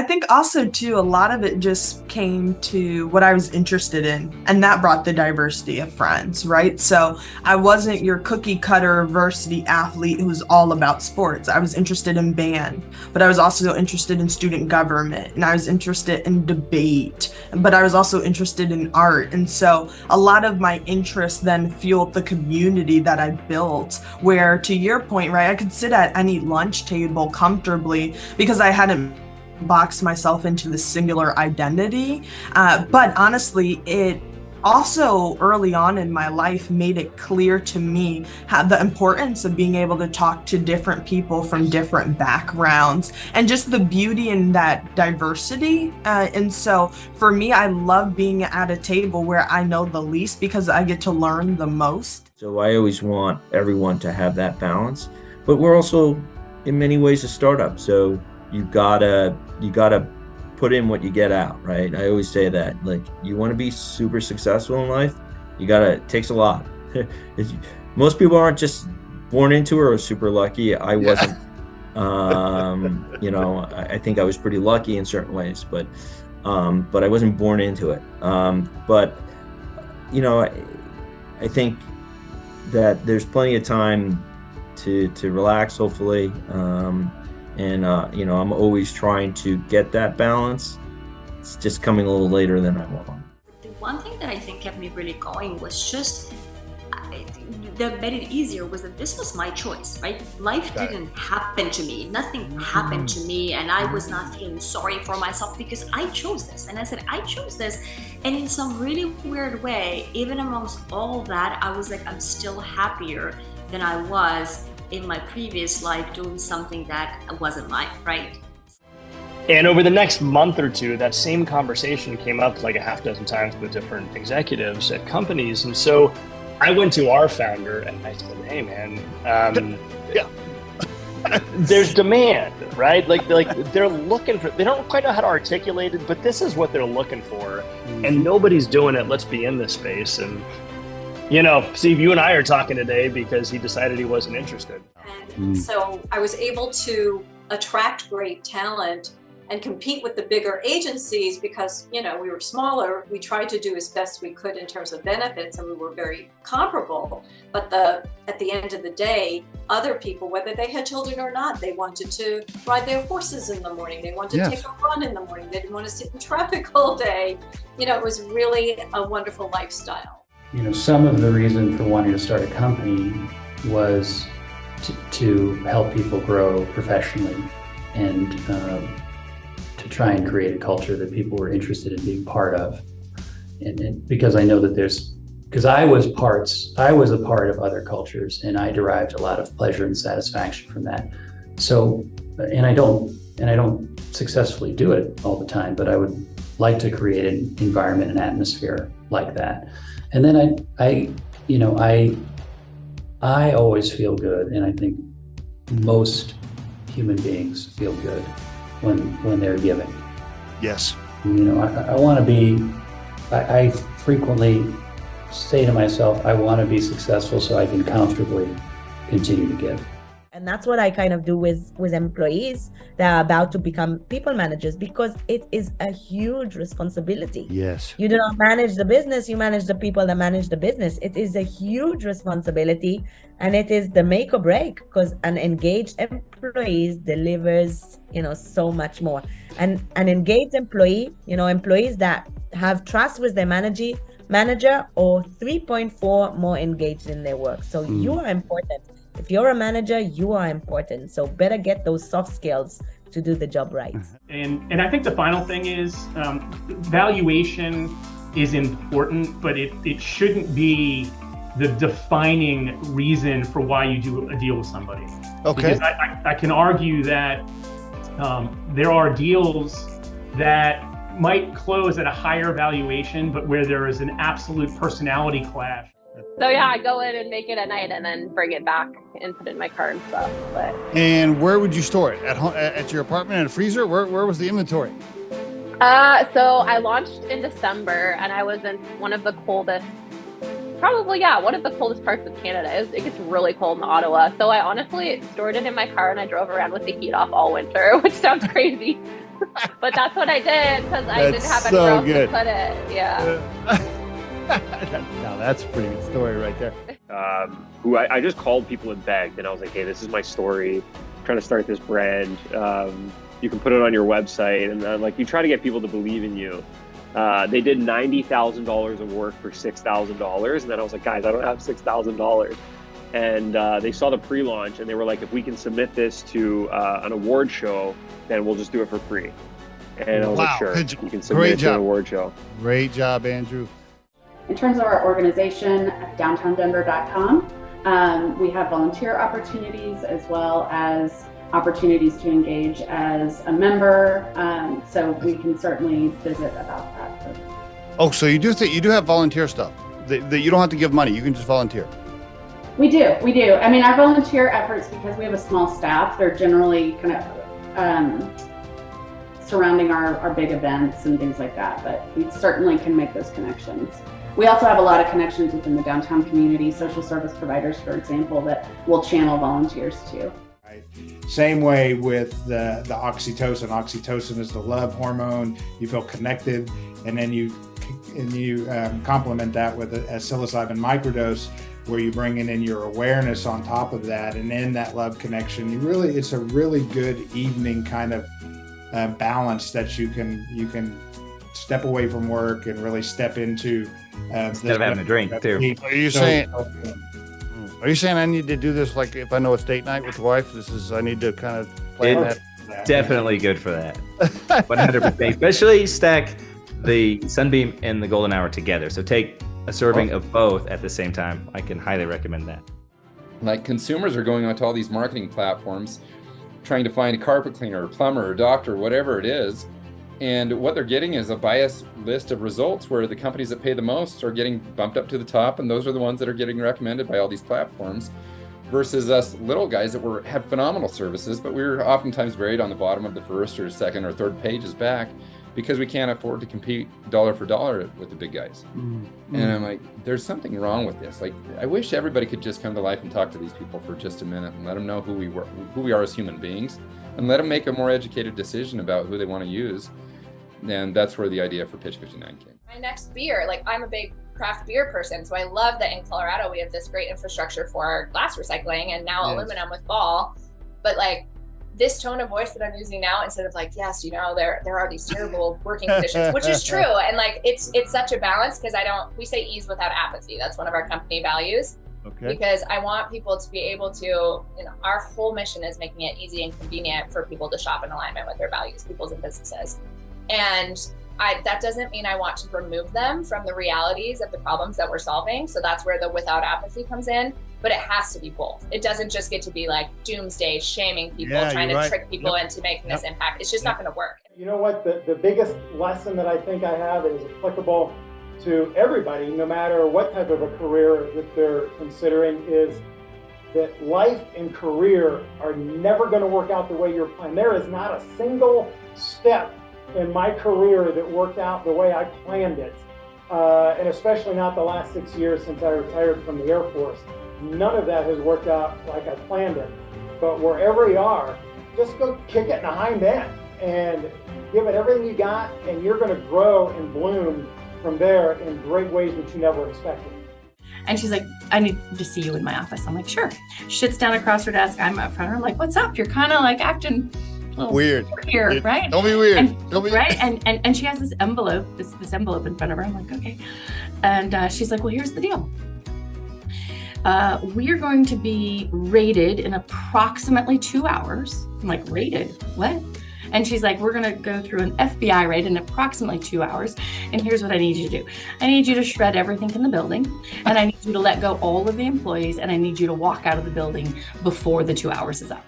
I think also too, a lot of it just came to what I was interested in, and that brought the diversity of friends, right? So I wasn't your cookie cutter varsity athlete who was all about sports. I was interested in band, but I was also interested in student government, and I was interested in debate, but I was also interested in art. And so a lot of my interests then fueled the community that I built, where to your point, right, I could sit at any lunch table comfortably because I hadn't box myself into the singular identity. But honestly, it also early on in my life made it clear to me how the importance of being able to talk to different people from different backgrounds and just the beauty in that diversity. And so for me, I love being at a table where I know the least because I get to learn the most. So I always want everyone to have that balance, but we're also in many ways a startup. So you gotta put in what you get out, right? I always say that, like, you want to be super successful in life, it takes a lot. Most people aren't just born into it or super lucky. I wasn't. I think I was pretty lucky in certain ways, but I wasn't born into it. But I think that there's plenty of time to relax, hopefully. I'm always trying to get that balance. It's just coming a little later than I want. The one thing that I think kept me really going was just that made it easier was that this was my choice, right? Life didn't happen to me. Nothing happened to me, and I was not feeling sorry for myself because I chose this. And I said, I chose this. And in some really weird way, even amongst all that, I was like, I'm still happier than I was in my previous life doing something that wasn't mine, right? And over the next month or two, that same conversation came up like a half dozen times with different executives at companies. And so I went to our founder and I said, hey man, there's demand, right? Like they're looking for, they don't quite know how to articulate it, but this is what they're looking for. And nobody's doing it. Let's be in this space. And Steve, you and I are talking today because he decided he wasn't interested. And so I was able to attract great talent and compete with the bigger agencies because, we were smaller. We tried to do as best we could in terms of benefits, and we were very comparable. But at the end of the day, other people, whether they had children or not, they wanted to ride their horses in the morning. They wanted to take a run in the morning. They didn't want to sit in traffic all day. It was really a wonderful lifestyle. Some of the reason for wanting to start a company was to help people grow professionally and to try and create a culture that people were interested in being part of. And because I know that because I was a part of other cultures and I derived a lot of pleasure and satisfaction from that. So, and I don't successfully do it all the time, but I would like to create an environment and atmosphere like that. And then I always feel good, and I think most human beings feel good when they're giving. Yes. I want to be. I frequently say to myself, I want to be successful so I can comfortably continue to give. And that's what I kind of do with employees that are about to become people managers, because it is a huge responsibility. Yes. You do not manage the business, you manage the people that manage the business. It is a huge responsibility, and it is the make or break, because an engaged employee delivers, so much more. And an engaged employee, employees that have trust with their manager or 3.4 more engaged in their work. So you are important. If you're a manager, you are important. So better get those soft skills to do the job right. And I think the final thing is valuation is important, but it shouldn't be the defining reason for why you do a deal with somebody. Okay. Because I can argue that there are deals that might close at a higher valuation, but where there is an absolute personality clash. So yeah, I go in and make it at night and then bring it back and put it in my car and stuff. And where would you store it? At home, at your apartment, in a freezer? Where was the inventory? So I launched in December, and I was in one of the coldest parts of Canada. It gets really cold in Ottawa. So I honestly stored it in my car and I drove around with the heat off all winter, which sounds crazy. But that's what I did because I didn't have That's anywhere so else good. to put it. Yeah. Now that's a pretty good story right there. Who I just called people and begged, and I was like, hey, this is my story. I'm trying to start this brand. You can put it on your website. And then, like, you try to get people to believe in you. They did $90,000 of work for $6,000. And then I was like, guys, I don't have $6,000. And they saw the pre-launch and they were like, if we can submit this to an award show, then we'll just do it for free. And I was like, sure, you can submit it to an award show. Great job, Andrew. In terms of our organization at downtowndenver.com, we have volunteer opportunities as well as opportunities to engage as a member. So we can certainly visit about that. Oh, so you do have volunteer stuff that you don't have to give money. You can just volunteer. We do. I mean, our volunteer efforts, because we have a small staff, they're generally kind of surrounding our big events and things like that, but we certainly can make those connections. We also have a lot of connections within the downtown community, social service providers, for example, that will channel volunteers to. Right. Same way with the oxytocin. Oxytocin is the love hormone. You feel connected, and then you complement that with a psilocybin microdose, where you bring in your awareness on top of that, and then that love connection. It's a really good evening kind of balance that you can step away from work and really step into. Instead of having a drink too. Are you saying I need to do this, like if I know it's date night with the wife, I need to kind of plan that? Definitely good for that. 100%. Especially stack the Sunbeam and the Golden Hour together. So take a serving of both at the same time. I can highly recommend that. Like, consumers are going onto all these marketing platforms, trying to find a carpet cleaner, or plumber, or doctor, whatever it is. And what they're getting is a biased list of results where the companies that pay the most are getting bumped up to the top, and those are the ones that are getting recommended by all these platforms, versus us little guys that have phenomenal services, but we're oftentimes buried on the bottom of the first or second or third pages back because we can't afford to compete dollar for dollar with the big guys. And I'm like, there's something wrong with this. Like, I wish everybody could just come to life and talk to these people for just a minute and let them know who we are as human beings, and let them make a more educated decision about who they want to use. And that's where the idea for Pitch 59 came. My next beer, like, I'm a big craft beer person, so I love that in Colorado we have this great infrastructure for glass recycling and now aluminum with Ball. But like, this tone of voice that I'm using now, instead of like, yes, there are these terrible working conditions, which is true. And like, it's such a balance, because we say ease without apathy. That's one of our company values. Okay. Because I want people to be able to, our whole mission is making it easy and convenient for people to shop in alignment with their values, people's and businesses. And that doesn't mean I want to remove them from the realities of the problems that we're solving. So that's where the without apathy comes in. But it has to be both. It doesn't just get to be like doomsday shaming people, trying to trick people into making this impact. It's just not going to work. You know what? The biggest lesson that I think I have is applicable to everybody, no matter what type of a career that they're considering, is that life and career are never going to work out the way you're planning. There is not a single step in my career that worked out the way I planned it. And especially not the last 6 years since I retired from the Air Force. None of that has worked out like I planned it. But wherever you are, just go kick it in the hind end and give it everything you got, and you're going to grow and bloom from there in great ways that you never expected. And she's like, I need to see you in my office. I'm like, sure. She sits down across her desk. I'm up front of her. I'm like, what's up? You're kind of like acting a little weird here, right? Don't be weird. Right? And she has this envelope in front of her. I'm like, okay. And she's like, well, here's the deal. We are going to be rated in approximately 2 hours. I'm like, rated? What? And she's like, we're going to go through an FBI raid in approximately 2 hours. And here's what I need you to do. I need you to shred everything in the building. And I need you to let go all of the employees. And I need you to walk out of the building before the 2 hours is up.